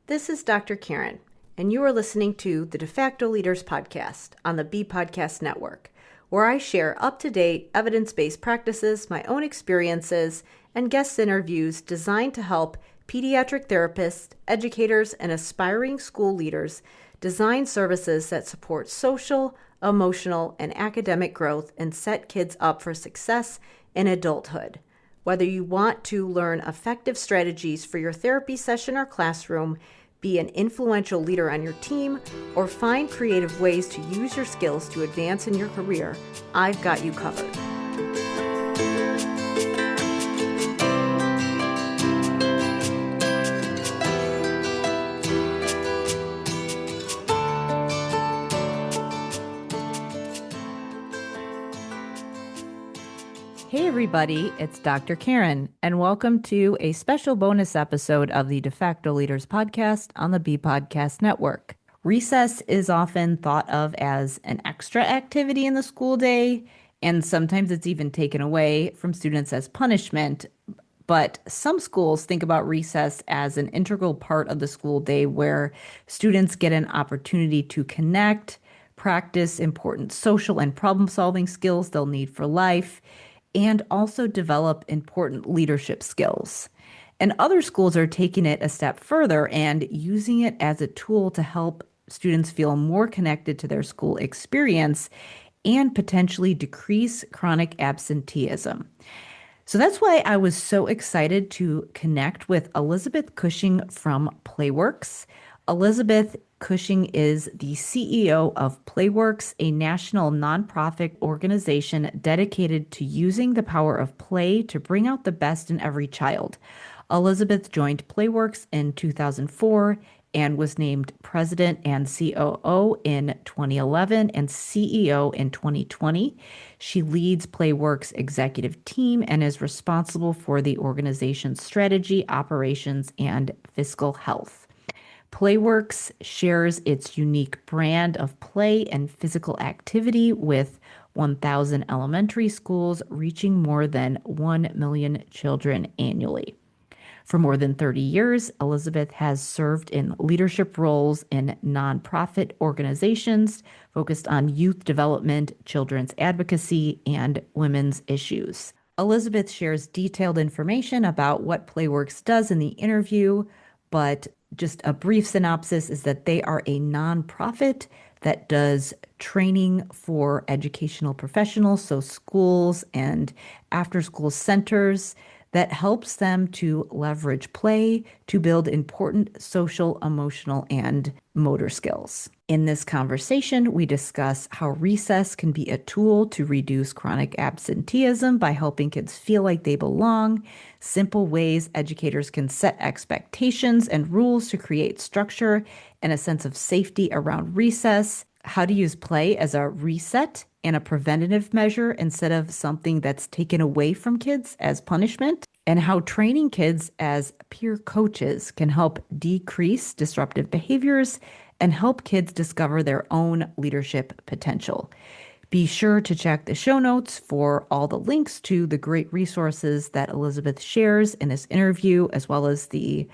This is Dr. Karen, and you are listening to the De Facto Leaders Podcast on the B Podcast Network, where I share up-to-date, evidence-based practices, my own experiences, and guest interviews designed to help pediatric therapists, educators, and aspiring school leaders design services that support social, emotional, and academic growth and set kids up for success in adulthood. Whether you want to learn effective strategies for your therapy session or classroom, be an influential leader on your team, or find creative ways to use your skills to advance in your career, I've got you covered. Hey everybody, it's Dr. Karen, and welcome to a special bonus episode of the De Facto Leaders Podcast on the B Podcast Network. Recess is often thought of as an extra activity in the school day, and sometimes it's even taken away from students as punishment. But some schools think about recess as an integral part of the school day where students get an opportunity to connect, practice important social and problem-solving skills they'll need for life, and also develop important leadership skills. And other schools are taking it a step further and using it as a tool to help students feel more connected to their school experience and potentially decrease chronic absenteeism. So that's why I was so excited to connect with Elizabeth Cushing from Playworks. Elizabeth Cushing is the CEO of Playworks, a national nonprofit organization dedicated to using the power of play to bring out the best in every child. Elizabeth joined Playworks in 2004 and was named president and COO in 2011 and CEO in 2020. She leads Playworks' executive team and is responsible for the organization's strategy, operations, and fiscal health. Playworks shares its unique brand of play and physical activity with 1,000 elementary schools, reaching more than 1 million children annually. For more than 30 years, Elizabeth has served in leadership roles in nonprofit organizations focused on youth development, children's advocacy, and women's issues. Elizabeth shares detailed information about what Playworks does in the interview, but just a brief synopsis is that they are a nonprofit that does training for educational professionals, so schools and after-school centers, that helps them to leverage play to build important social, emotional, and motor skills. In this conversation, we discuss how recess can be a tool to reduce chronic absenteeism by helping kids feel like they belong, simple ways educators can set expectations and rules to create structure and a sense of safety around recess, how to use play as a reset and a preventative measure instead of something that's taken away from kids as punishment, and how training kids as peer coaches can help decrease disruptive behaviors and help kids discover their own leadership potential. Be sure to check the show notes for all the links to the great resources that Elizabeth shares in this interview, as well as the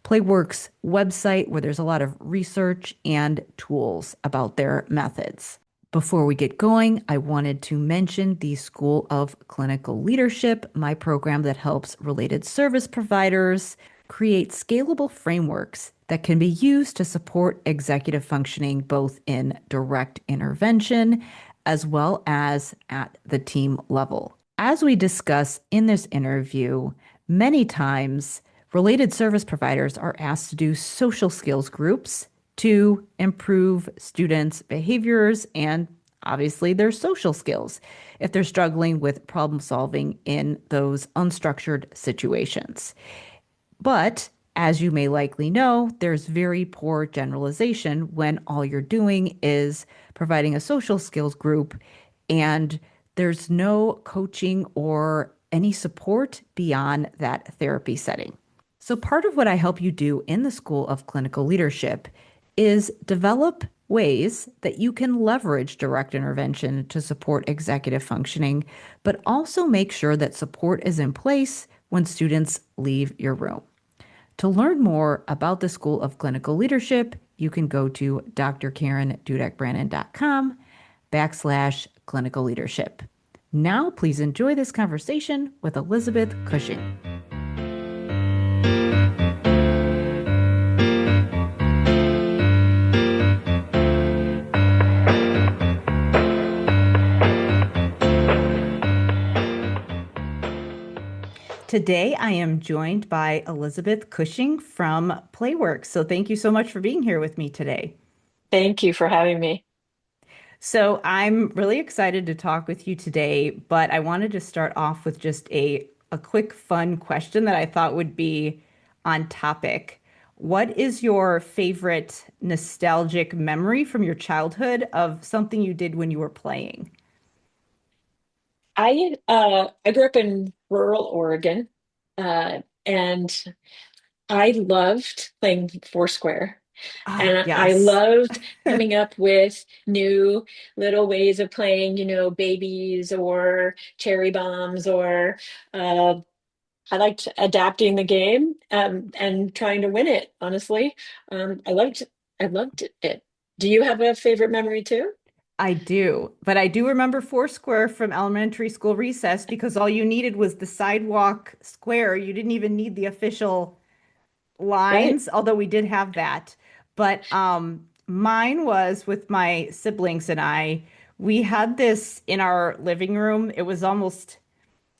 Playworks website, where there's a lot of research and tools about their methods. Before we get going, I wanted to mention the School of Clinical Leadership, my program that helps related service providers create scalable frameworks that can be used to support executive functioning both in direct intervention as well as at the team level. As we discuss in this interview, many times related service providers are asked to do social skills groups to improve students' behaviors and obviously their social skills if they're struggling with problem solving in those unstructured situations. But as you may likely know, there's very poor generalization when all you're doing is providing a social skills group and there's no coaching or any support beyond that therapy setting. So part of what I help you do in the School of Clinical Leadership is develop ways that you can leverage direct intervention to support executive functioning, but also make sure that support is in place when students leave your room. To learn more about the School of Clinical Leadership, you can go to drkarendudekbrannon.com/clinical leadership. Now, please enjoy this conversation with Elizabeth Cushing. Today, I am joined by Elizabeth Cushing from Playworks. So, thank you so much for being here with me today. Thank you for having me. So, I'm really excited to talk with you today, but I wanted to start off with just a quick, fun question that I thought would be on topic. What is your favorite nostalgic memory from your childhood of something you did when you were playing? I grew up in rural Oregon, and I loved playing Foursquare. Ah, And I yes. loved coming up with new little ways of playing, babies or cherry bombs, or I liked adapting the game and trying to win it, honestly. I loved it. Do you have a favorite memory too? I do, but I do remember Foursquare from elementary school recess because all you needed was the sidewalk square. You didn't even need the official Right. lines, although we did have that. But mine was with my siblings and I. We had this in our living room. It was almost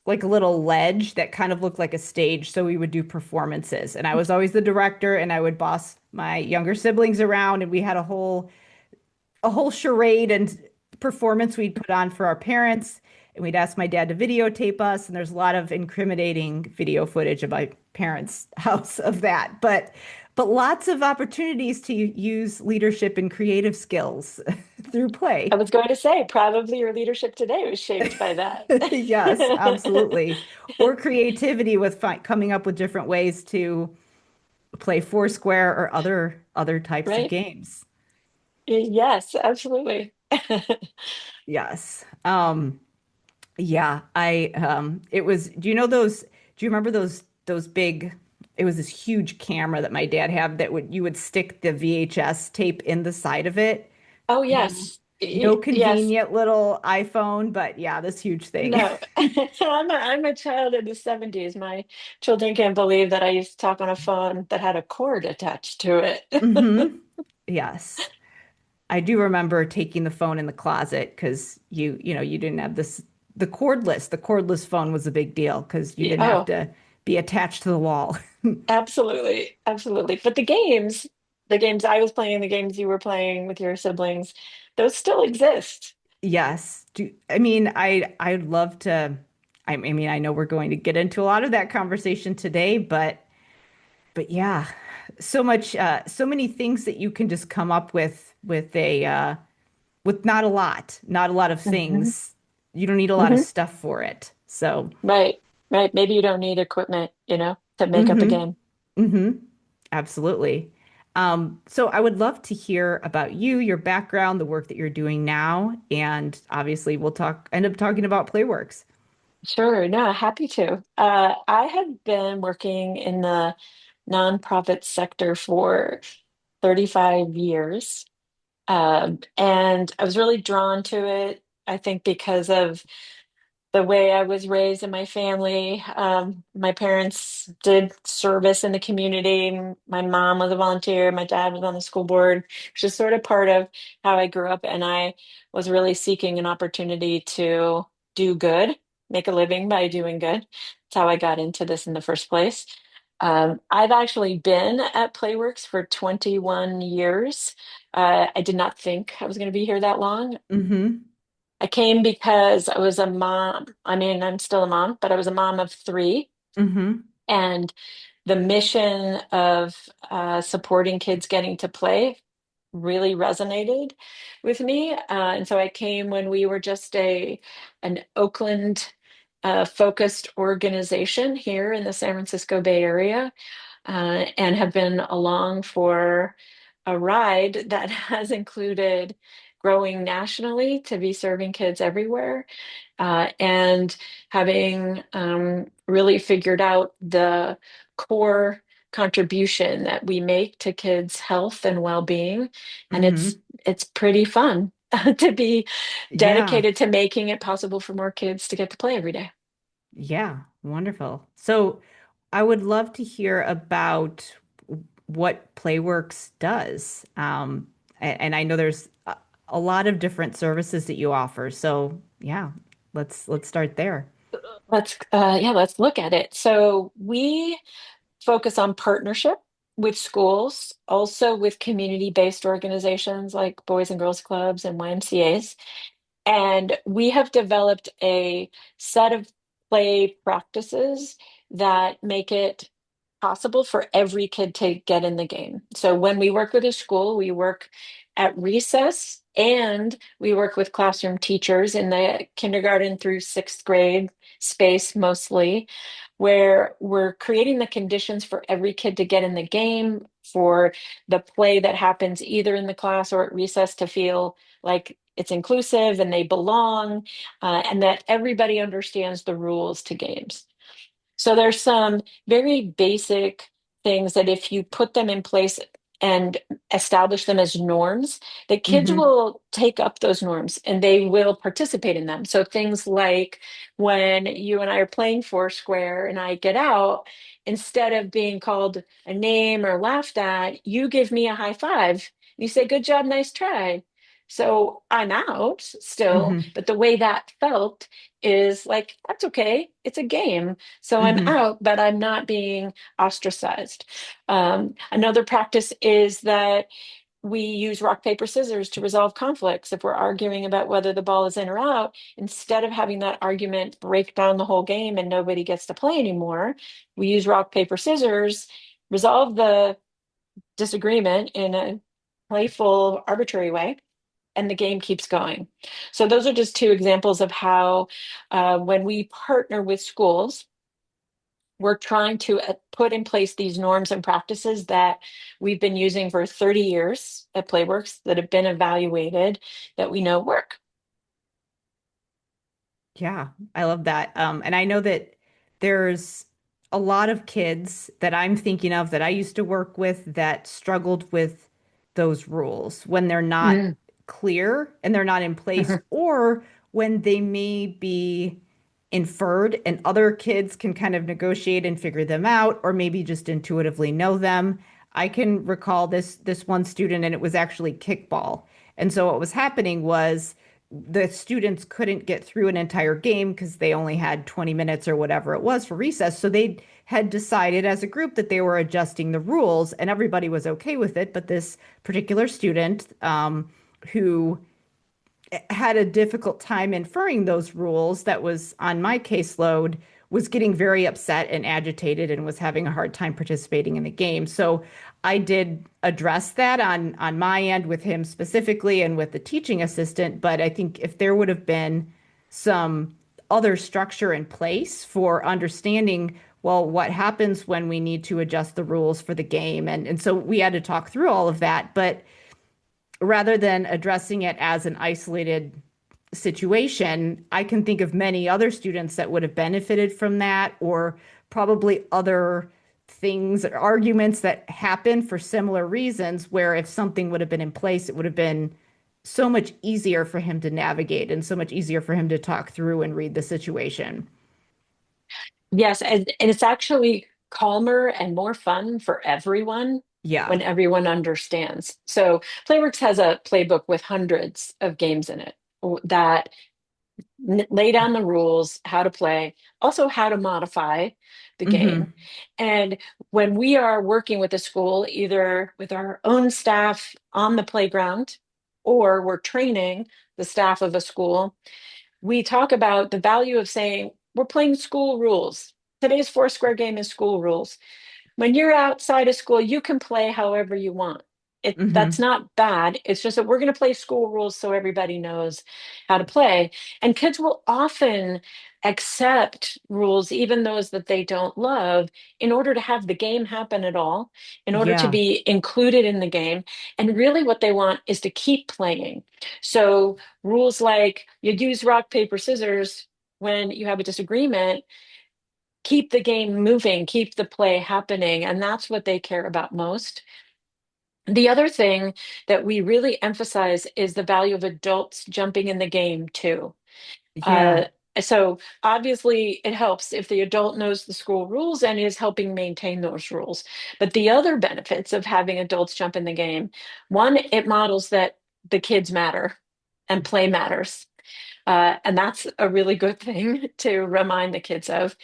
like a little ledge that kind of looked like a stage. So we would do performances. And I was always the director and I would boss my younger siblings around and we had a whole charade and performance we'd put on for our parents. And we'd ask my dad to videotape us. And there's a lot of incriminating video footage of my parents' house of that. But lots of opportunities to use leadership and creative skills through I play. was going to say, probably your leadership today was shaped by that. Yes, absolutely. Or creativity with coming up with different ways to play Foursquare or other types of Right? games. Yes, absolutely. Yes. Yeah, it was, do you remember those big, it was this huge camera that my dad had that you would stick the VHS tape in the side of it. Oh, No, yes. no Yes. convenient little iPhone, but yeah, this huge thing. No. I'm a child in the 70s. My children can't believe that I used to talk on a phone that had a cord attached to it. Hmm. Yes. I do remember taking the phone in the closet because you didn't have the cordless. The cordless phone was a big deal because you didn't have Oh, to be attached to the wall. absolutely. Absolutely. But the games I was playing, the games you were playing with your siblings, those still exist. Yes. I mean, I'd love to. I mean, I know we're going to get into a lot of that conversation today, but yeah, so many things that you can just come up with not a lot of Hmm. things. You don't need a lot of Hmm. stuff for it. So, Right. Right. Maybe you don't need equipment, to make up a mm-hmm, game. mm-hmm, absolutely. So I would love to hear about you, your background, the work that you're doing now, and obviously end up talking about Playworks. Sure, no, happy to. I have been working in the nonprofit sector for 35 years. And I was really drawn to it, I think, because of the way I was raised in my family. My parents did service in the community. My mom was a volunteer. My dad was on the school board, which is sort of part of how I grew up. And I was really seeking an opportunity to do good, make a living by doing good. That's how I got into this in the first place. I've actually been at Playworks for 21 years. I did not think I was going to be here that long. Mm-hmm. I came because I was a mom. I mean, I'm still a mom, but I was a mom of three. Mm-hmm. And the mission of supporting kids getting to play really resonated with me. And so I came when we were just an Oakland focused organization here in the San Francisco Bay Area, and have been along for a ride that has included growing nationally to be serving kids everywhere, and having really figured out the core contribution that we make to kids' health and well-being. And Mm-hmm. it's pretty fun to be Yeah. dedicated to making it possible for more kids to get to play every day. Yeah. Wonderful. So I would love to hear about what Playworks does. And I know there's a lot of different services that you offer. So yeah, let's start there. Let's look at it. So we focus on partnership with schools, also with community-based organizations like Boys and Girls Clubs and YMCA's. And we have developed a set of play practices that make it possible for every kid to get in the game. So when we work with a school, we work at recess and we work with classroom teachers in the kindergarten through sixth grade space mostly, where we're creating the conditions for every kid to get in the game, for the play that happens either in the class or at recess to feel like it's inclusive and they belong, and that everybody understands the rules to games. So there's some very basic things that if you put them in place and establish them as norms, the kids Mm-hmm. will take up those norms and they will participate in them. So things like when you and I are playing Foursquare and I get out, instead of being called a name or laughed at, you give me a high five. You say, "Good job, nice try." So I'm out still, Mm-hmm. but the way that felt is like, that's okay. It's a game. So I'm Mm-hmm. out, but I'm not being ostracized. Another practice is that we use rock, paper, scissors to resolve conflicts. If we're arguing about whether the ball is in or out, instead of having that argument break down the whole game and nobody gets to play anymore, we use rock, paper, scissors, resolve the disagreement in a playful, arbitrary way, and the game keeps going. So those are just two examples of how, when we partner with schools, we're trying to put in place these norms and practices that we've been using for 30 years at Playworks that have been evaluated that we know work. Yeah, I love that. And I know that there's a lot of kids that I'm thinking of that I used to work with that struggled with those rules when they're not Mm. clear and they're not in place, or when they may be inferred and other kids can kind of negotiate and figure them out, or maybe just intuitively know them. I can recall this one student, and it was actually kickball. And so what was happening was the students couldn't get through an entire game because they only had 20 minutes or whatever it was for recess. So they had decided as a group that they were adjusting the rules and everybody was okay with it. But this particular student, who had a difficult time inferring those rules that was on my caseload, was getting very upset and agitated and was having a hard time participating in the game. So I did address that on my end with him specifically and with the teaching assistant. But I think if there would have been some other structure in place for understanding, well, what happens when we need to adjust the rules for the game. And so we had to talk through all of that. But rather than addressing it as an isolated situation, I can think of many other students that would have benefited from that, or probably other things, arguments that happen for similar reasons, where if something would have been in place, it would have been so much easier for him to navigate and so much easier for him to talk through and read the situation. Yes, and it's actually calmer and more fun for everyone Yeah. when everyone understands. So Playworks has a playbook with hundreds of games in it that lay down the rules, how to play, also how to modify the game. Hmm. And when we are working with a school, either with our own staff on the playground or we're training the staff of a school, we talk about the value of saying, we're playing school rules. Today's Foursquare game is school rules. When you're outside of school, you can play however you want. That's Hmm. not bad. It's just that we're going to play school rules so everybody knows how to play. And kids will often accept rules, even those that they don't love, in order to have the game happen at all, in order to Yeah. be included in the game. And really, what they want is to keep playing. So, rules like you use rock, paper, scissors when you have a disagreement, keep the game moving, keep the play happening. And that's what they care about most. The other thing that we really emphasize is the value of adults jumping in the game too. Yeah. Uh, so obviously, it helps if the adult knows the school rules and is helping maintain those rules. But the other benefits of having adults jump in the game, one, it models that the kids matter and play matters. And that's a really good thing to remind the kids of.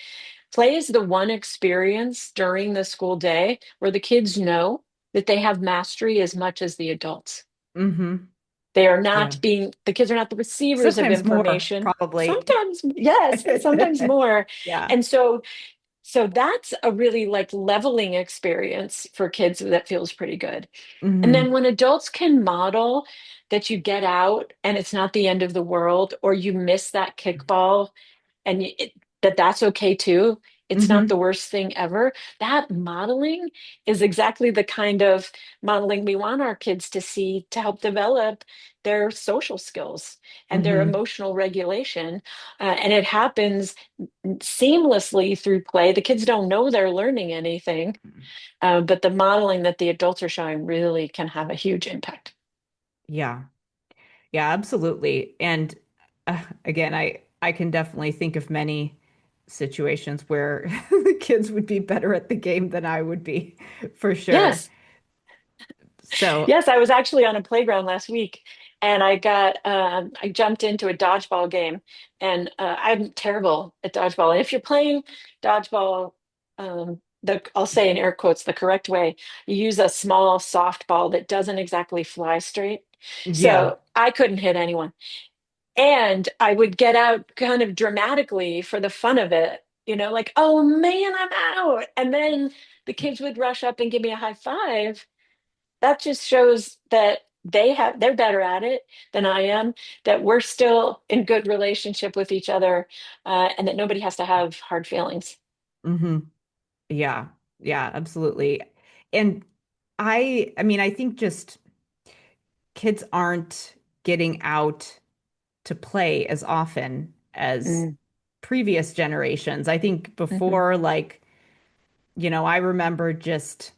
Play is the one experience during the school day where the kids know that they have mastery as much as the adults. Mm-hmm. They are Yeah. not being, the kids are not the receivers of Sometimes more, information. probably. Sometimes, yes, sometimes more. Yeah. And so that's a really like leveling experience for kids that feels pretty good. And Hmm. then when adults can model that you get out and it's not the end of the world, or you miss that kickball and that's okay too. It's not the Hmm. worst thing ever. That modeling is exactly the kind of modeling we want our kids to see to help develop their social skills and their Hmm. emotional regulation. And it happens seamlessly through play. The kids don't know they're learning anything, but the modeling that the adults are showing really can have a huge impact. Yeah. Yeah, absolutely. And again, I can definitely think of many situations where the kids would be better at the game than I would be, for sure. Yes. So, Yes, I was actually on a playground last week and I jumped into a dodgeball game and I'm terrible at dodgeball. And if you're playing dodgeball, I'll say in air quotes, the correct way, you use a small softball that doesn't exactly fly straight. yeah. So I couldn't hit anyone. And I would get out kind of dramatically for the fun of it, like, oh man, I'm out. And then the kids would rush up and give me a high five. That just shows that they're better at it than I am, that we're still in good relationship with each other, and that nobody has to have hard feelings. Hmm. Yeah. Yeah, absolutely. And I mean, I think just kids aren't getting out to play as often as Mm, previous generations. I think mhm. before, like, I remember just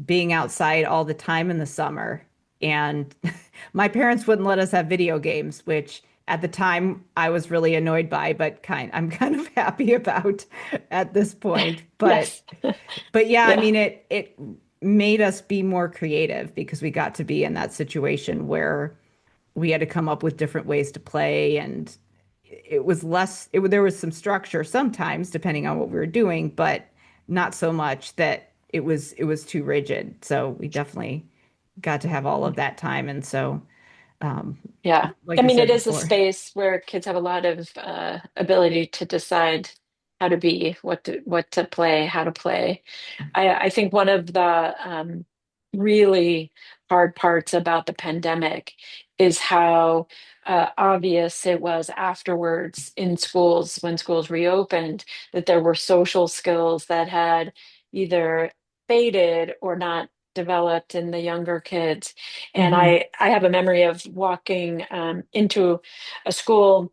being outside all the time in the summer. And my parents wouldn't let us have video games, which at the time I was really annoyed by, but I'm kind of happy about at this point. Yes. But yeah, I Yeah. mean it made us be more creative because we got to be in that situation where we had to come up with different ways to play, and there was some structure sometimes depending on what we were doing, but not so much that it was too rigid. So we definitely got to have all of that time. And so Yeah. like I you mean, it said is a before. space where kids have a lot of ability to decide how to be, what to play, how to play. I think one of the really hard parts about the pandemic is how obvious it was afterwards in schools when schools reopened that there were social skills that had either faded or not developed in the younger kids. And Hmm. I have a memory of walking into a school,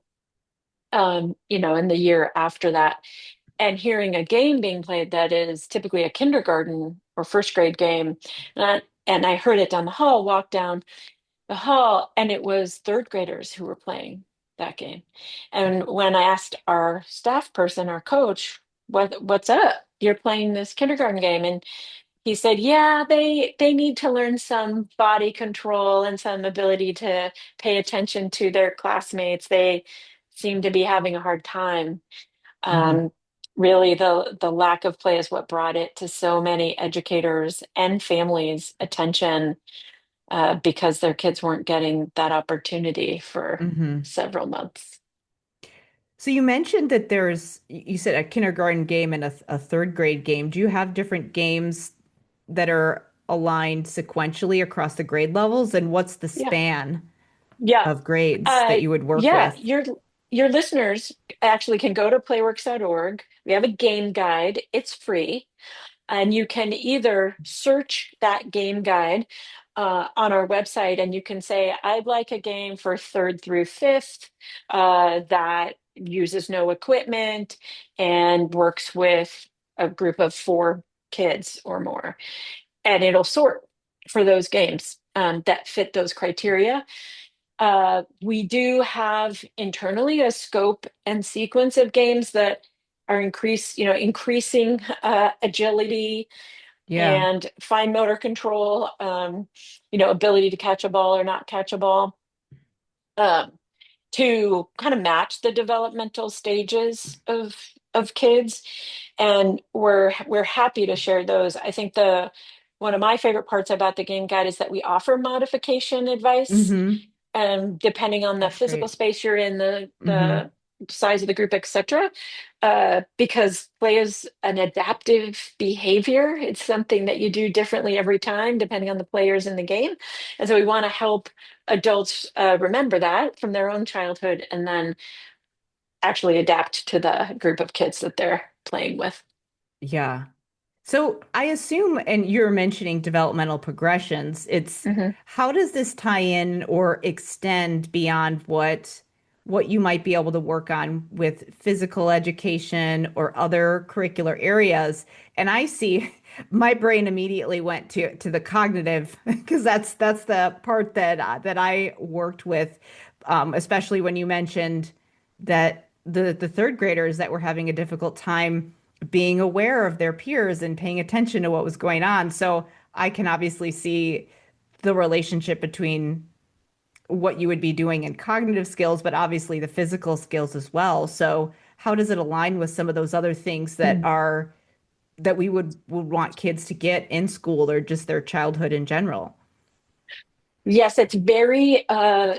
in the year after that and hearing a game being played that is typically a kindergarten or first grade game. And I heard it down the hall, walk down the hall, and it was third graders who were playing that game. And when I asked our staff person, our coach, what's up? You're playing this kindergarten game. And he said, yeah, they need to learn some body control and some ability to pay attention to their classmates. They seem to be having a hard time. Hmm. um, Really, the lack of play is what brought it to so many educators and families' attention, because their kids weren't getting that opportunity for Hmm. several months. So you mentioned that you said a kindergarten game and a third grade game. Do you have different games that are aligned sequentially across the grade levels? And what's the Yeah, span yeah, of grades uh, that you would work yeah. with? Your listeners actually can go to playworks.org. We have a game guide. It's free. And you can either search that game guide on our website and you can say, I'd like a game for third through fifth that uses no equipment and works with a group of 4 kids or more. And it'll sort for those games that fit those criteria. We do have internally a scope and sequence of games that are increasing agility Yeah. and fine motor control, ability to catch a ball or not catch a ball, um, to kind of match the developmental stages of kids. And we're happy to share those. I think the one of my favorite parts about the game guide is that we offer modification advice, Mm-hmm. depending on the That's physical great. space you're in, the Mm-hmm. the size of the group, etc. Because play is an adaptive behavior. It's something that you do differently every time, depending on the players in the game. And so we want to help adults remember that from their own childhood and then actually adapt to the group of kids that they're playing with. Yeah. So I assume, and you're mentioning developmental progressions, it's Mhm. how does this tie in or extend beyond what you might be able to work on with physical education or other curricular areas? And I see my brain immediately went to the cognitive because that's the part that I worked with, especially when you mentioned that the third graders that were having a difficult time being aware of their peers and paying attention to what was going on. So I can obviously see the relationship between what you would be doing in cognitive skills, but obviously the physical skills as well. So how does it align with some of those other things that we would want kids to get in school or just their childhood in general? Yes, it's very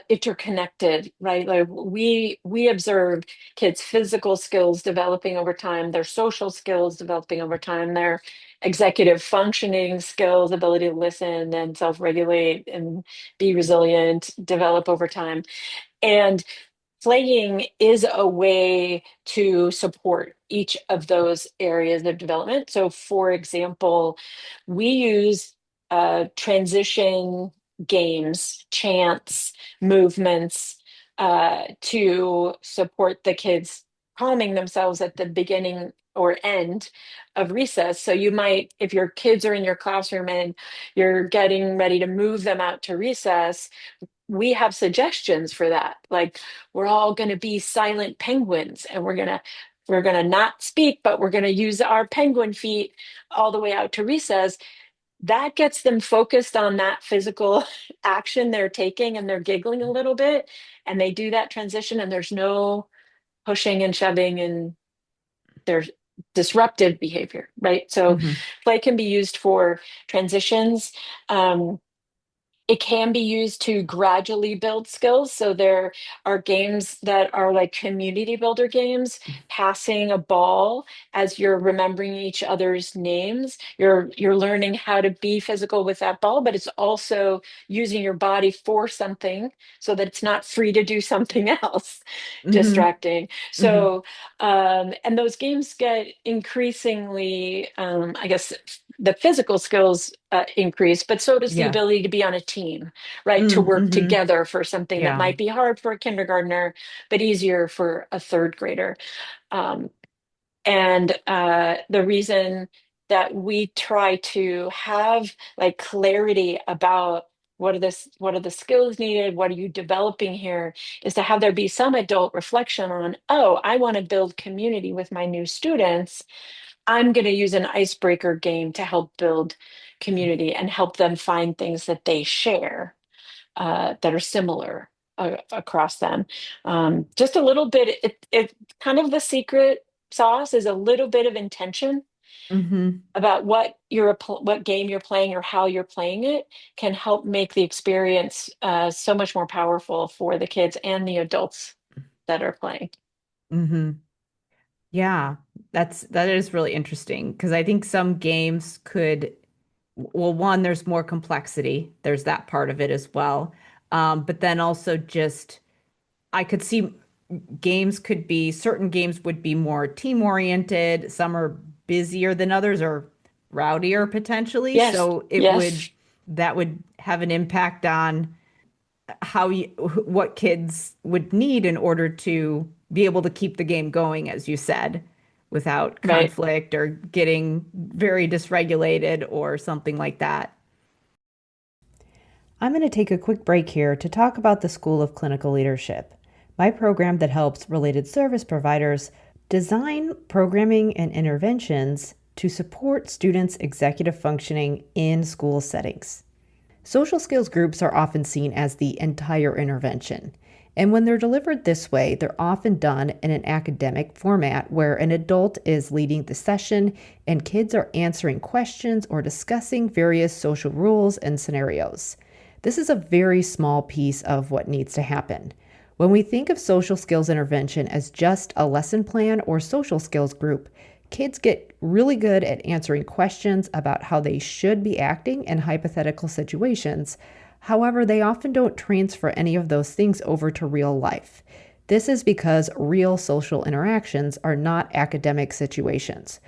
interconnected, right? Like we observe kids' physical skills developing over time, their social skills developing over time, their executive functioning skills, ability to listen and self-regulate and be resilient, develop over time. And playing is a way to support each of those areas of development. So, for example, we use transition games, chants, movements to support the kids calming themselves at the beginning or end of recess. So, you might, if your kids are in your classroom and you're getting ready to move them out to recess, we have suggestions for that. Like we're all going to be silent penguins and we're going to not speak, but we're going to use our penguin feet all the way out to recess. That gets them focused on that physical action they're taking and they're giggling a little bit and they do that transition and there's no pushing and shoving and there's disruptive behavior, right? So Hmm. play can be used for transitions. It can be used to gradually build skills. So there are games that are like community builder games, passing a ball as you're remembering each other's names. You're learning how to be physical with that ball, but it's also using your body for something so that it's not free to do something else Hmm. distracting. Hmm. So and those games get increasingly, I guess, the physical skills increase, but so does the Yeah. ability to be on a team, right? To work Mm-hmm. together for something that Yeah. might be hard for a kindergartner, but easier for a third grader. Um, and the reason that we try to have like clarity about what are the skills needed, what are you developing here, is to have there be some adult reflection on, oh, I want to build community with my new students. I'm going to use an icebreaker game to help build community and help them find things that they share that are similar across them. Just a little bit, it kind of the secret sauce is a little bit of intention Hmm. about what game you're playing or how you're playing it can help make the experience so much more powerful for the kids and the adults that are playing. Hmm. Yeah, that is really interesting because I think some games could, well, one, there's more complexity. There's that part of it as well. But then also just I could see games could be certain games would be more team oriented. Some are busier than others or rowdier potentially. Yes, So it would yes. that would have an impact on what kids would need in order to be able to keep the game going, as you said, without Right. conflict or getting very dysregulated or something like that. I'm going to take a quick break here to talk about the School of Clinical Leadership, my program that helps related service providers design programming and interventions to support students' executive functioning in school settings. Social skills groups are often seen as the entire intervention. And when they're delivered this way, they're often done in an academic format where an adult is leading the session and kids are answering questions or discussing various social rules and scenarios. This is a very small piece of what needs to happen. When we think of social skills intervention as just a lesson plan or social skills group, kids get really good at answering questions about how they should be acting in hypothetical situations. However, they often don't transfer any of those things over to real life. This is because real social interactions are not academic situations.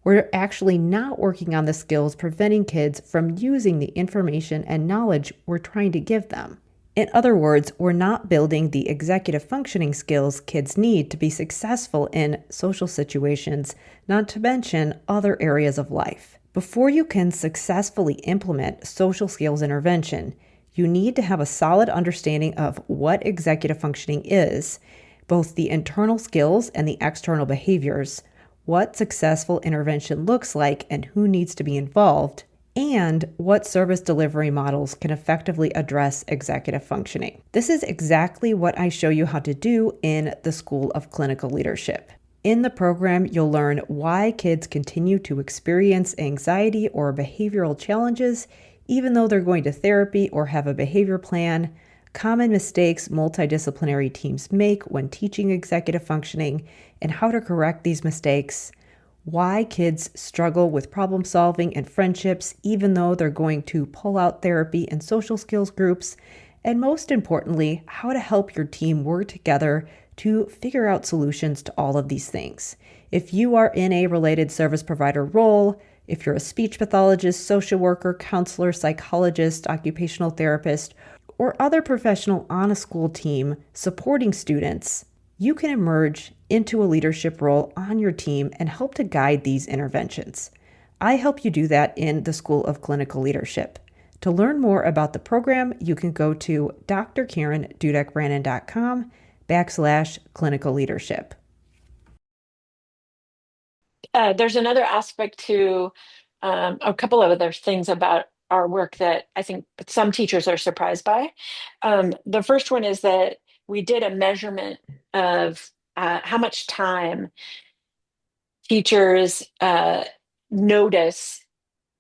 We're actually not working on the skills preventing kids from using the information and knowledge we're trying to give them. In other words, we're not building the executive functioning skills kids need to be successful in social situations, not to mention other areas of life. Before you can successfully implement social skills intervention, you need to have a solid understanding of what executive functioning is, both the internal skills and the external behaviors, what successful intervention looks like and who needs to be involved, and what service delivery models can effectively address executive functioning. This is exactly what I show you how to do in the School of Clinical Leadership. In the program, you'll learn why kids continue to experience anxiety or behavioral challenges, even though they're going to therapy or have a behavior plan, common mistakes multidisciplinary teams make when teaching executive functioning, and how to correct these mistakes, why kids struggle with problem solving and friendships, even though they're going to pull out therapy and social skills groups, and most importantly, how to help your team work together to figure out solutions to all of these things. If you are in a related service provider role, if you're a speech pathologist, social worker, counselor, psychologist, occupational therapist, or other professional on a school team supporting students, you can emerge into a leadership role on your team and help to guide these interventions. I help you do that in the School of Clinical Leadership. To learn more about the program, you can go to drkarendudekbrannon.com/clinical leadership. There's another aspect to a couple of other things about our work that I think some teachers are surprised by. The first one is that we did a measurement of how much time teachers notice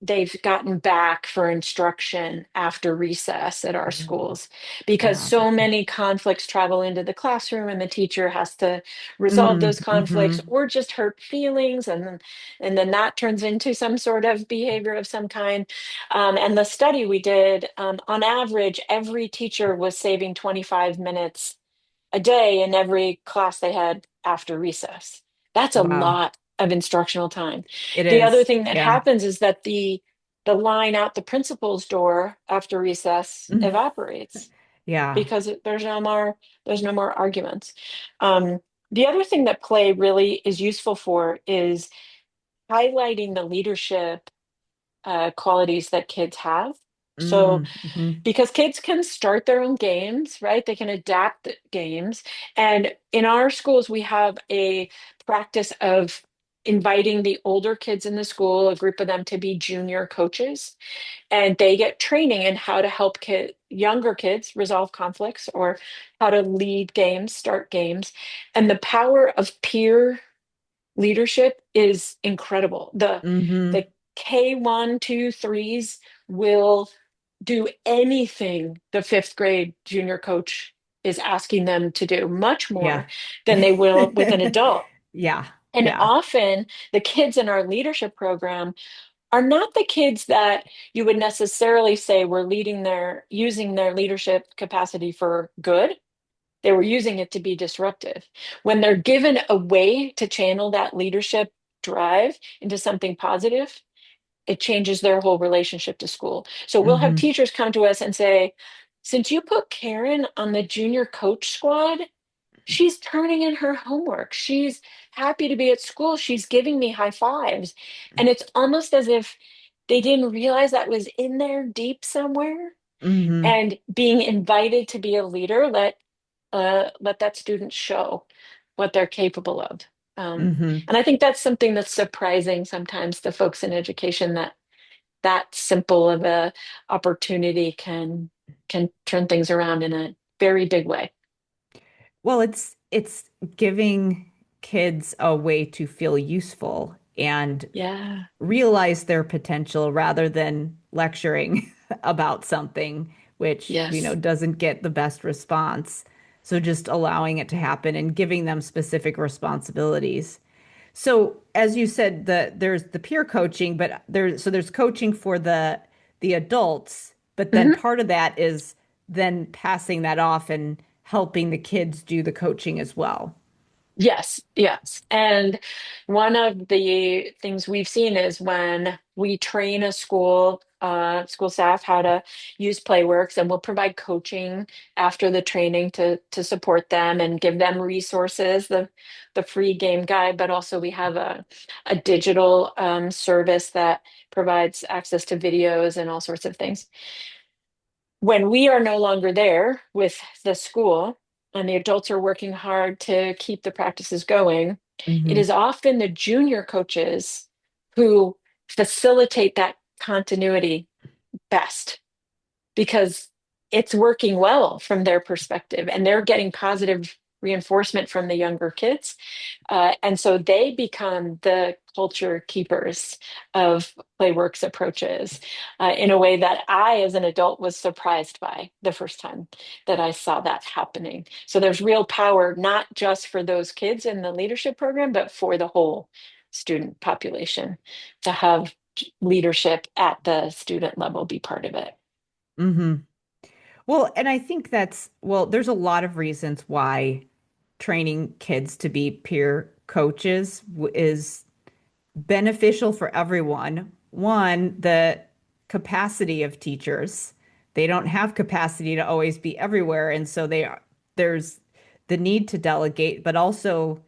they've gotten back for instruction after recess at our schools because Yeah. so many conflicts travel into the classroom and the teacher has to resolve those conflicts Mm-hmm. or just hurt feelings and then that turns into some sort of behavior of some kind. And the study we did, on average every teacher was saving 25 minutes a day in every class they had after recess. That's a Wow. lot of instructional time. It The other is. thing that Yeah. happens is that the line out the principal's door after recess Mm. evaporates Yeah. because there's no more arguments. Um, the other thing that play really is useful for is highlighting the leadership qualities that kids have. So Mm-hmm. because kids can start their own games, right? They can adapt the games. And in our schools, we have a practice of inviting the older kids in the school, a group of them, to be junior coaches. And they get training in how to help younger kids resolve conflicts or how to lead games, start games. And the power of peer leadership is incredible. The Mm-hmm. K1, 2, 3s will do anything the fifth grade junior coach is asking them to do, much Yeah. more than they will with an adult. Yeah. And Yeah. often the kids in our leadership program are not the kids that you would necessarily say were using their leadership capacity for good. They were using it to be disruptive. When they're given a way to channel that leadership drive into something positive, it changes their whole relationship to school. So we'll have Mm-hmm. teachers come to us and say, since you put Karen on the junior coach squad, she's turning in her homework. She's happy to be at school. She's giving me high fives. And it's almost as if they didn't realize that was in there deep somewhere. Mm-hmm. And being invited to be a leader, let that student show what they're capable of. Mm-hmm. And I think that's something that's surprising sometimes to folks in education, that that simple of a opportunity can turn things around in a very big way. Well, it's giving kids a way to feel useful and Yeah. realize their potential rather than lecturing about something which, Yes. doesn't get the best response. So just allowing it to happen and giving them specific responsibilities. So as you said, there's the peer coaching, but there's coaching for the adults, but then Mhm. part of that is then passing that off and helping the kids do the coaching as well. Yes, yes. And one of the things we've seen is when we train a school staff how to use Playworks, and we'll provide coaching after the training to support them and give them resources, the free game guide, but also we have a digital service that provides access to videos and all sorts of things. When we are no longer there with the school and the adults are working hard to keep the practices going, it Hmm. is often the junior coaches who facilitate that continuity best because it's working well from their perspective and they're getting positive reinforcement from the younger kids. And so they become the culture keepers of Playworks approaches in a way that I, as an adult, was surprised by the first time that I saw that happening. So there's real power, not just for those kids in the leadership program, but for the whole student population to have leadership at the student level be part of it. Hmm. Well, and I think there's a lot of reasons why training kids to be peer coaches is beneficial for everyone. One, the capacity of teachers. They don't have capacity to always be everywhere, and so there's the need to delegate, but also,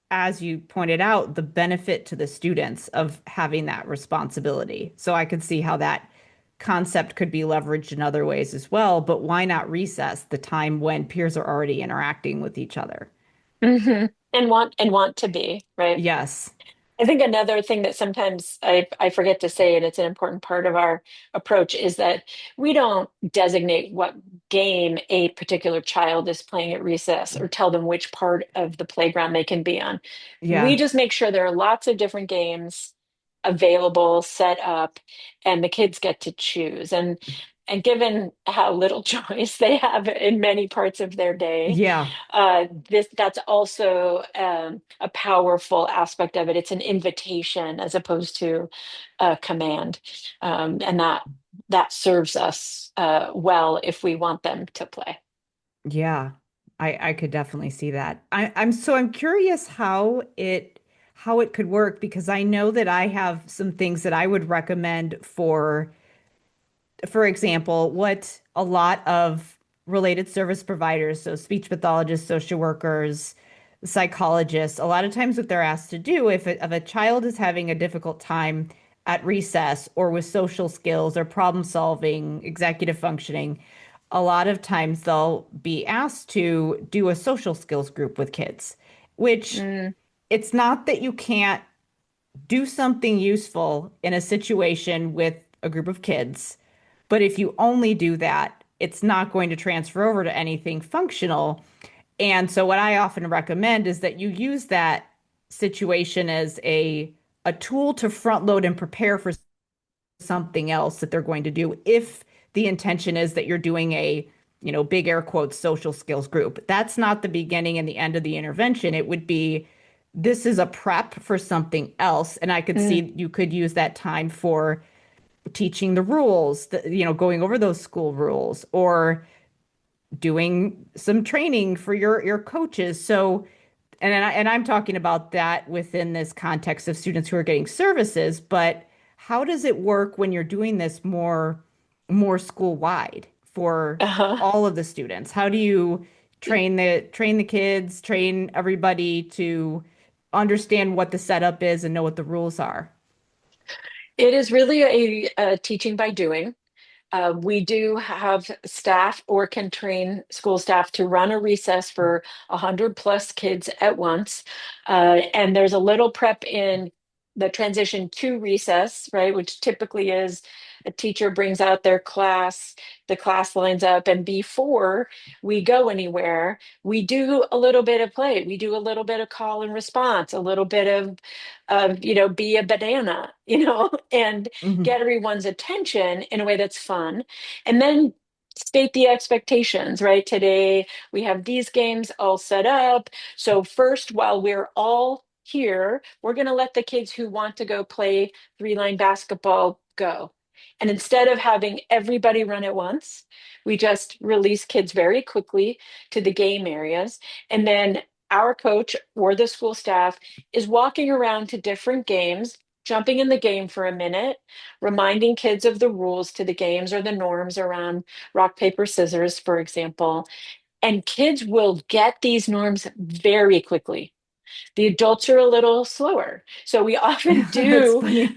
as you pointed out, the benefit to the students of having that responsibility. So I could see how that concept could be leveraged in other ways as well, but why not recess the time when peers are already interacting with each other? And want to be, right? Yes. I think another thing that sometimes I forget to say, and it's an important part of our approach, is that we don't designate what game a particular child is playing at recess or tell them which part of the playground they can be on. We Yeah. just make sure there are lots of different games available, set up, and the kids get to choose. And given how little choice they have in many parts of their day, Yeah. that's also a powerful aspect of it. It's an invitation as opposed to a command, and that serves us well if we want them to play. Yeah, I could definitely see that. I'm curious how it could work because I know that I have some things that I would recommend for example, what a lot of related service providers, so speech pathologists, social workers, psychologists, a lot of times what they're asked to do if a child is having a difficult time at recess or with social skills or problem solving, executive functioning, a lot of times they'll be asked to do a social skills group with kids, which Mm, it's not that you can't do something useful in a situation with a group of kids. But if you only do that, it's not going to transfer over to anything functional. And so what I often recommend is that you use that situation as a tool to front load and prepare for something else that they're going to do if the intention is that you're doing a, big air quotes social skills group. That's not the beginning and the end of the intervention. It would be this is a prep for something else. And I could mm, see you could use that time for teaching the rules, going over those school rules or doing some training for your coaches. So, and I'm talking about that within this context of students who are getting services, but how does it work when you're doing this more school wide? for Uh-huh. all of the students? How do you train the kids, train everybody to understand what the setup is and know what the rules are? It is really a teaching by doing. We do have staff or can train school staff to run a recess for 100 plus kids at once. And there's a little prep in the transition to recess, right? Which typically is a teacher brings out their class, the class lines up, and before we go anywhere, we do a little bit of play. We do a little bit of call and response, a little bit of be a banana, and Hmm. get everyone's attention in a way that's fun. And then state the expectations, right? Today we have these games all set up. So, first, while we're all here, we're going to let the kids who want to go play three-line basketball go. And instead of having everybody run at once, we just release kids very quickly to the game areas. And then our coach or the school staff is walking around to different games, jumping in the game for a minute, reminding kids of the rules to the games or the norms around rock, paper, scissors, for example. And kids will get these norms very quickly. The adults are a little slower. So we often That's do, funny.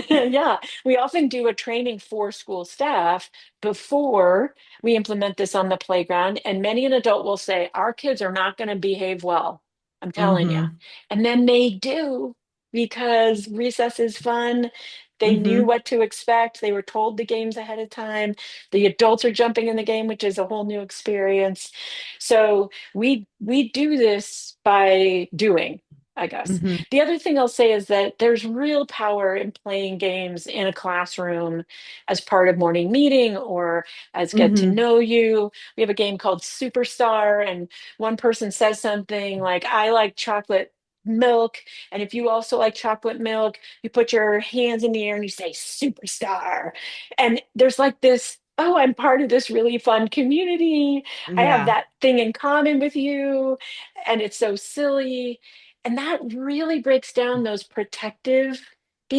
yeah, we often do a training for school staff before we implement this on the playground. And many an adult will say, our kids are not going to behave well. I'm telling you. Hmm. And then they do because recess is fun. They knew Hmm. what to expect. They were told the games ahead of time. The adults are jumping in the game, which is a whole new experience. So we do this by doing, I guess. Hmm. The other thing I'll say is that there's real power in playing games in a classroom as part of morning meeting or as get to Hmm. know you. We have a game called Superstar, and one person says something like, I like chocolate milk. And if you also like chocolate milk, you put your hands in the air and you say superstar. And there's like this, oh, I'm part of this really fun community. I have Yeah. that thing in common with you. And it's so silly. And that really breaks down those protective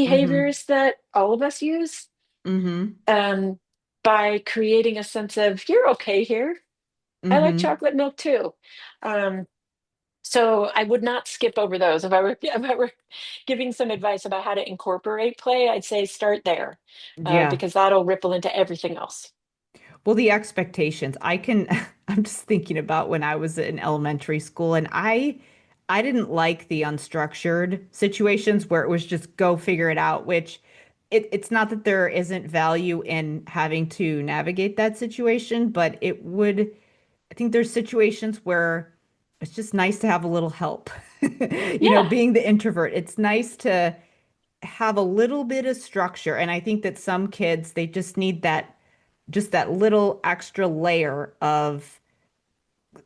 Hmm. behaviors that all of us use Hmm. um, by creating a sense of, you're okay here. I like Hmm. chocolate milk too. Um, so I would not skip over those. If I were giving some advice about how to incorporate play, I'd say start there Yeah. because that'll ripple into everything else. Well, the expectations, I'm just thinking about when I was in elementary school and I didn't like the unstructured situations where it was just go figure it out, which it's not that there isn't value in having to navigate that situation, but I think there's situations where it's just nice to have a little help. Yeah. Being the introvert, it's nice to have a little bit of structure. And I think that some kids, they just that little extra layer of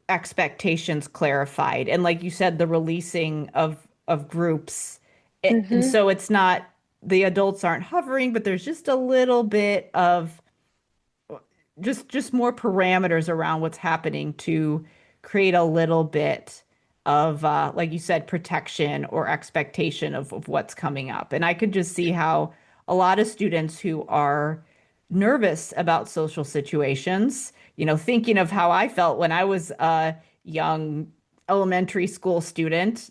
expectations clarified. And like you said, the releasing of groups. And Hmm. so it's not the adults aren't hovering, but there's just a little bit of just more parameters around what's happening to create a little bit of like you said, protection or expectation of what's coming up. And I could just see how a lot of students who are nervous about social situations, thinking of how I felt when I was a young elementary school student.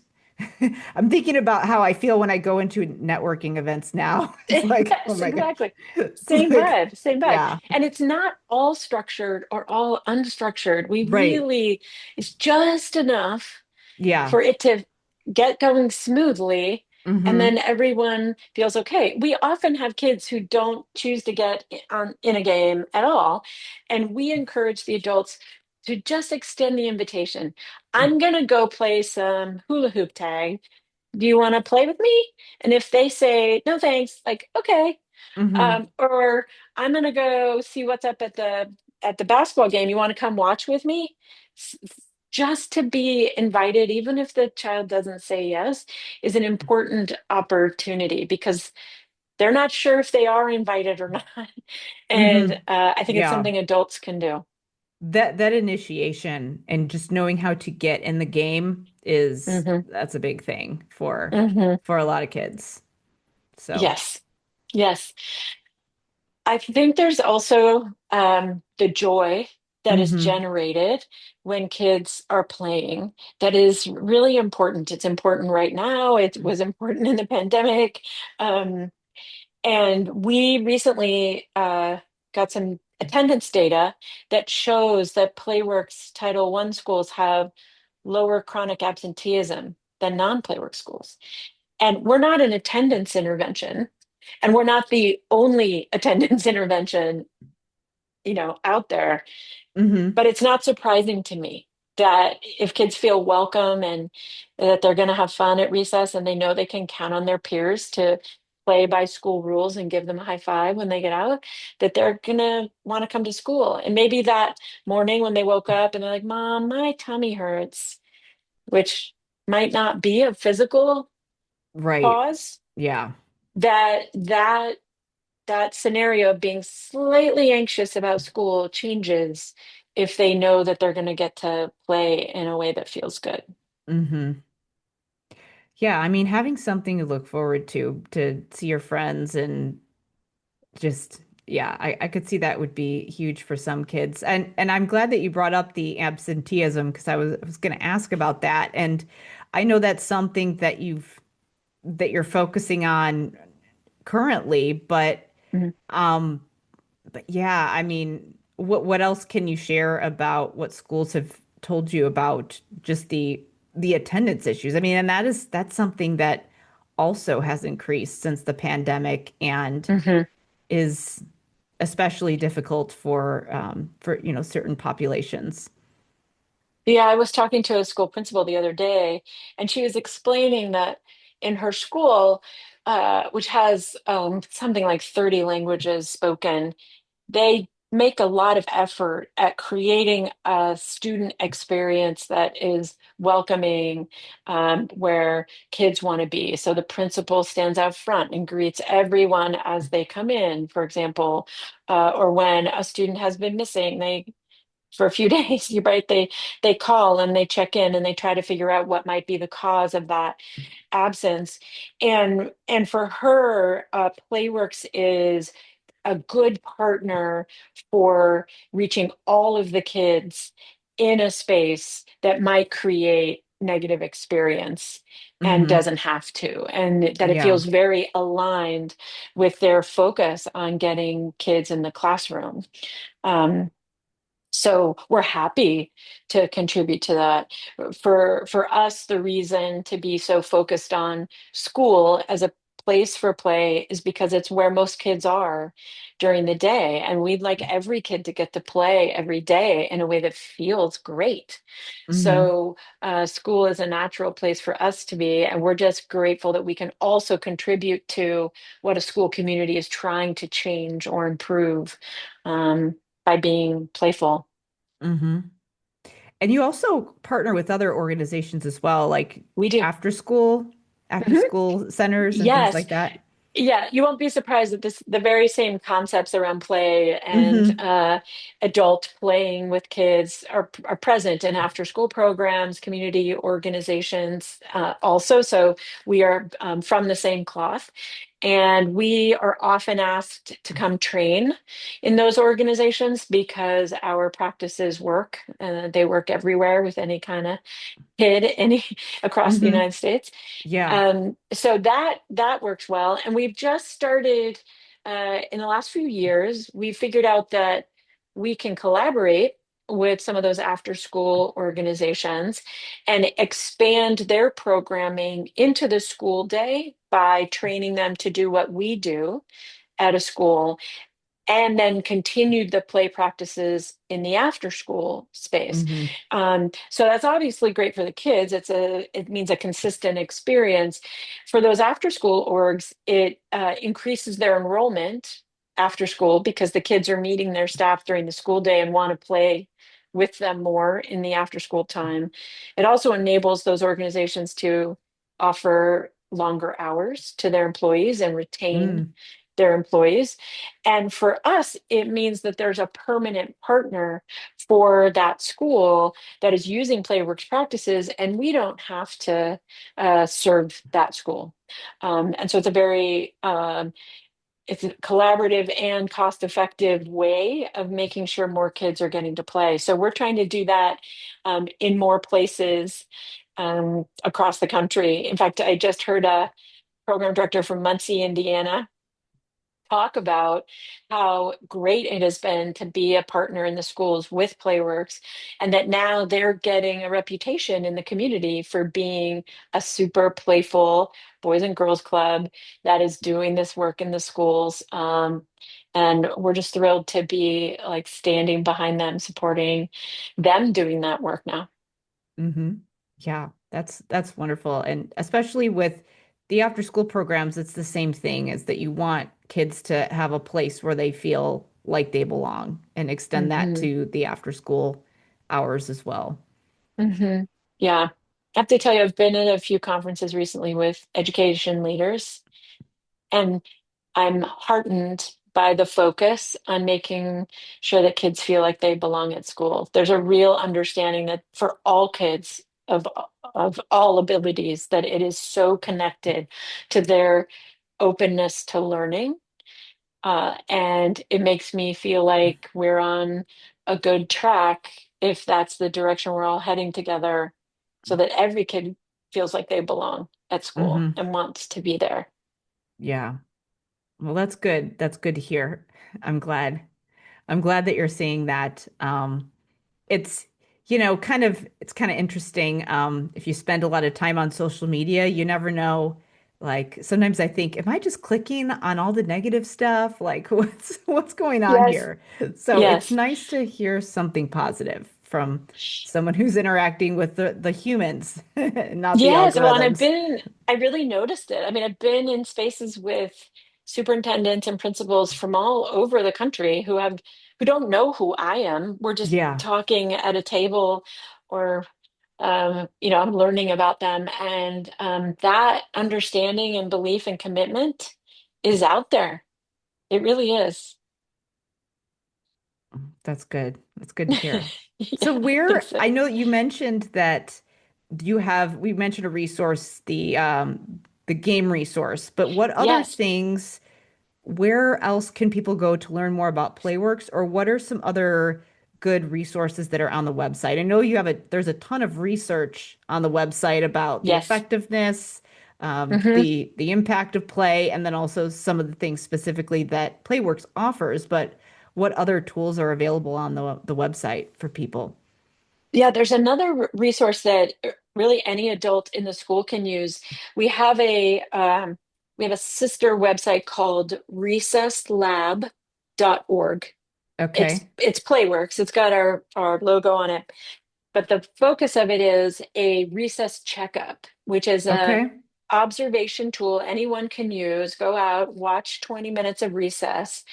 I'm thinking about how I feel when I go into networking events now. It's like, oh Yes, my God. exactly. It's Same like, vibe, same vibe. yeah, And it's not all structured or all unstructured. right. It's just enough Yeah. for it to get going smoothly, and Mm-hmm. then everyone feels okay. We often have kids who don't choose to get in a game at all, and we encourage the adults to just extend the invitation. I'm gonna go play some hula hoop tag. Do you want to play with me? And if they say no thanks, like okay, Mm-hmm. or I'm gonna go see what's up at the basketball game. You want to come watch with me? S- Just to be invited, even if the child doesn't say yes, is an important opportunity because they're not sure if they are invited or not. And Mm-hmm. I think it's Yeah. something adults can do. That initiation and just knowing how to get in the game is Hmm. that's a big thing Hmm. for a lot of kids. So, Yes. Yes. I think there's also the joy that is Mm-hmm. generated when kids are playing. That is really important. It's important right now. It was important in the pandemic. Um, and we recently got some attendance data that shows that Playworks Title I schools have lower chronic absenteeism than non-Playworks schools. And we're not an attendance intervention, and we're not the only attendance intervention, out there. Mm-hmm. But it's not surprising to me that if kids feel welcome and that they're going to have fun at recess and they know they can count on their peers to play by school rules and give them a high five when they get out, that they're going to want to come to school. And maybe that morning when they woke up and they're like, Mom, my tummy hurts, which might not be a physical Right. cause, Yeah. that scenario of being slightly anxious about school changes if they know that they're going to get to play in a way that feels good. Mm-hmm. Yeah, I mean, having something to look forward to see your friends and just yeah, I could see that would be huge for some kids. And I'm glad that you brought up the absenteeism because I was going to ask about that. And I know that's something that you're focusing on currently, Mhm. um but yeah, I mean, what else can you share about what schools have told you about just the attendance issues? I mean, and that's something that also has increased since the pandemic and Mhm. is especially difficult for certain populations. Yeah, I was talking to a school principal the other day, and she was explaining that in her school, which has something like 30 languages spoken, they make a lot of effort at creating a student experience that is welcoming, where kids want to be. So the principal stands out front and greets everyone as they come in, for example, or when a student has been missing, they for a few days, you're right, they call and they check in and they try to figure out what might be the cause of that absence. And for her, Playworks is a good partner for reaching all of the kids in a space that might create negative experience and Hmm. doesn't have to, and that it Yeah. feels very aligned with their focus on getting kids in the classroom. Um, so we're happy to contribute to that. For us, the reason to be so focused on school as a place for play is because it's where most kids are during the day. And we'd like every kid to get to play every day in a way that feels great. Hmm. So school is a natural place for us to be. And we're just grateful that we can also contribute to what a school community is trying to change or improve, by being playful. Hmm. And you also partner with other organizations as well, like We do. after Mhm. school centers and things Yes. like that. Yeah, you won't be surprised that the very same concepts around play and Hmm. adult playing with kids are present in after school programs, community organizations, also. So we are from the same cloth, and we are often asked to come train in those organizations because our practices work. They work everywhere with any kind of kid, any across the Hmm. United States. Yeah. So that works well. And we've just started in the last few years, we figured out that we can collaborate with some of those after school organizations and expand their programming into the school day by training them to do what we do at a school, and then continued the play practices in the after school space. Hmm. So that's obviously great for the kids. It means a consistent experience. For those after school orgs, it increases their enrollment after school because the kids are meeting their staff during the school day and want to play with them more in the after school time. It also enables those organizations to offer longer hours to their employees and retain Mm. their employees. And for us, it means that there's a permanent partner for that school that is using Playworks practices, and we don't have to serve that school. And so it's a very it's a collaborative and cost-effective way of making sure more kids are getting to play. So we're trying to do that in more places across the country. In fact, I just heard a program director from Muncie, Indiana, talk about how great it has been to be a partner in the schools with Playworks, and that now they're getting a reputation in the community for being a super playful boys and girls club that is doing this work in the schools. And we're just thrilled to be like standing behind them, supporting them doing that work now. Hmm. Yeah, that's wonderful. And especially with the after school programs, it's the same thing is that you want kids to have a place where they feel like they belong and extend that Hmm. to the after school hours as well. Hmm. Yeah. I have to tell you, I've been at a few conferences recently with education leaders. And I'm heartened by the focus on making sure that kids feel like they belong at school. There's a real understanding that for all kids of all abilities, that it is so connected to their openness to learning. And it makes me feel like we're on a good track if that's the direction we're all heading together, so that every kid feels like they belong at school Hmm. and wants to be there. Yeah. Well, that's good. That's good to hear. I'm glad. I'm glad that you're seeing that. It's, it's kind of interesting. If you spend a lot of time on social media, you never know. Like sometimes I think, am I just clicking on all the negative stuff? Like what's going on Yes. here? So it's Yes. nice to hear something positive from someone who's interacting with the humans, not the Yes. Well, and algorithms. I really noticed it. I mean, I've been in spaces with superintendents and principals from all over the country who don't know who I am. We're just Yeah, talking at a table or, I'm learning about them. And that understanding and belief and commitment is out there. It really is. that's good. That's good to hear. Yeah, So I think where I so. know you mentioned that we mentioned a resource, the game resource, but what other Yes. things, where else can people go to learn more about Playworks, or what are some other good resources that are on the website? I know there's a ton of research on the website about the Yes. effectiveness, Hmm. the impact of play, and then also some of the things specifically that Playworks offers, but what other tools are available on the website for people? Yeah, there's another resource that really any adult in the school can use. We have a sister website called recesslab.org. Okay. It's Playworks. It's got our logo on it, but the focus of it is a recess checkup, which is a Okay. observation tool anyone can use. Go out, watch 20 minutes of recess,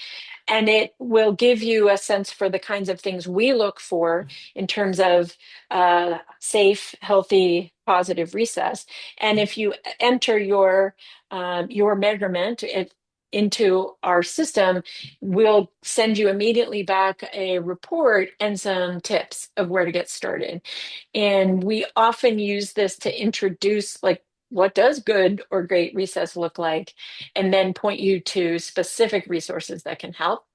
and it will give you a sense for the kinds of things we look for in terms of safe, healthy, positive recess. And if you enter your measurement into our system, we'll send you immediately back a report and some tips of where to get started. And we often use this to introduce, like, what does good or great recess look like, and then point you to specific resources that can help.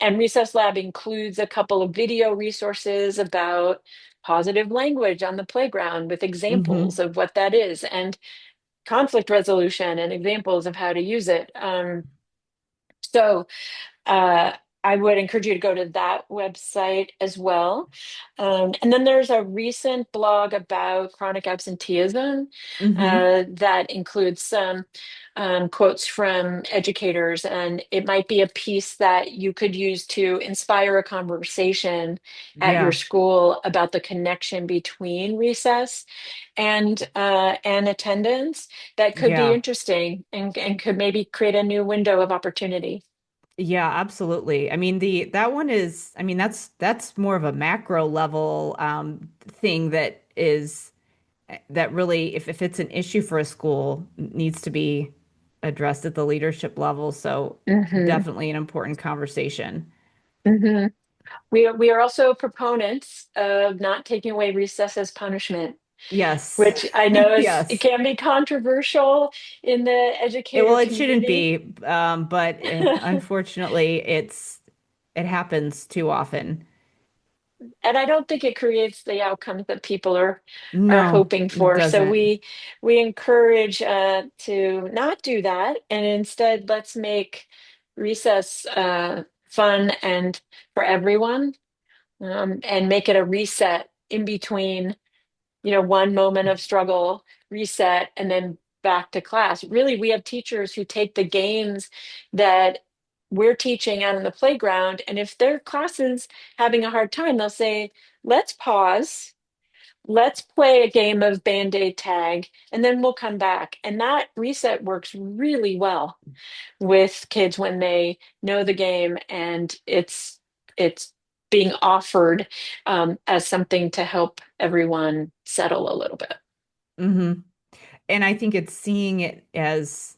And Recess Lab includes a couple of video resources about positive language on the playground with examples Hmm. of what that is, and conflict resolution and examples of how to use it. So uh, I would encourage you to go to that website as well. And then there's a recent blog about chronic absenteeism Hmm. that includes some quotes from educators. And it might be a piece that you could use to inspire a conversation at your Yeah. school about the connection between recess and attendance that could be Yeah. interesting and could maybe create a new window of opportunity. Yeah, absolutely. I mean, the that one is, I mean, that's more of a macro level thing that really, if it's an issue for a school, needs to be addressed at the leadership level. So Hmm. definitely an important conversation. We are also proponents of not taking away recess as punishment. Yes. which I know it Yes. can be controversial in the educator It shouldn't community. be, but unfortunately, it happens too often. And I don't think it creates the outcomes that people are No, hoping it for. So doesn't. we encourage to not do that, and instead let's make recess fun and for everyone, and make it a reset in between, one moment of struggle, reset, and then back to class. Really, we have teachers who take the games that we're teaching out on the playground, and if their class is having a hard time, they'll say, let's pause. Let's play a game of Band-Aid tag, and then we'll come back. And that reset works really well with kids when they know the game and it's being offered as something to help everyone settle a little bit. hmm And I think it's seeing it as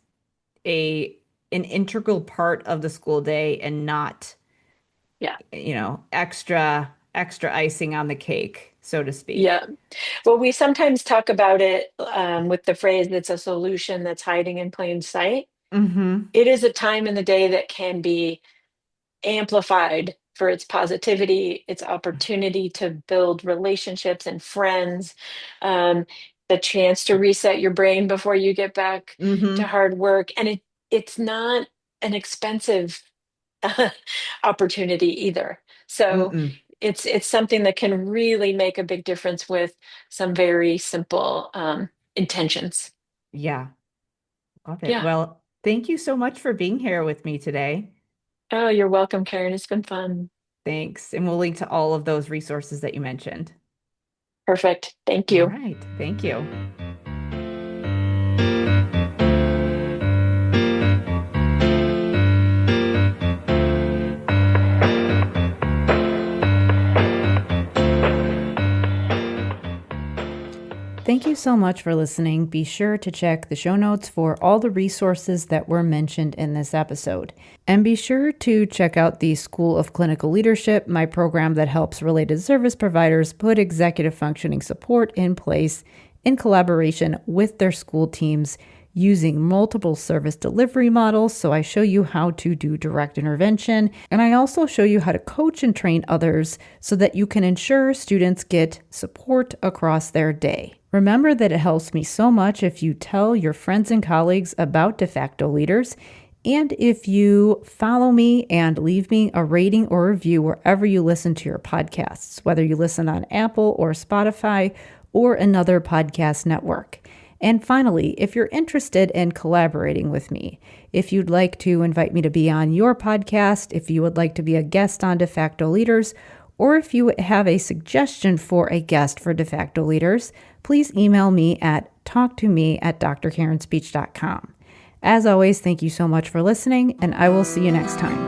a an integral part of the school day and not, Yeah. extra icing on the cake, so to speak. Yeah. Well, we sometimes talk about it with the phrase it's a solution that's hiding in plain sight. hmm It is a time in the day that can be amplified for its positivity, its opportunity to build relationships and friends, um, the chance to reset your brain before you get back to hmm hard work. And it's not an expensive opportunity either. So Mm-mm. it's something that can really make a big difference with some very simple intentions. Yeah, love it. Yeah. Well, thank you so much for being here with me today. Oh, you're welcome, Karen. It's been fun. Thanks. And we'll link to all of those resources that you mentioned. Perfect. Thank All you. right. Thank you. Thank you so much for listening. Be sure to check the show notes for all the resources that were mentioned in this episode. And be sure to check out the School of Clinical Leadership, my program that helps related service providers put executive functioning support in place in collaboration with their school teams using multiple service delivery models. So I show you how to do direct intervention, and I also show you how to coach and train others so that you can ensure students get support across their day. Remember that it helps me so much if you tell your friends and colleagues about De Facto Leaders, and if you follow me and leave me a rating or review wherever you listen to your podcasts, whether you listen on Apple or Spotify or another podcast network. And finally, if you're interested in collaborating with me, if you'd like to invite me to be on your podcast, if you would like to be a guest on De Facto Leaders, or if you have a suggestion for a guest for De Facto Leaders, please email me at talktome@drkarenspeech.com. As always, thank you so much for listening, and I will see you next time.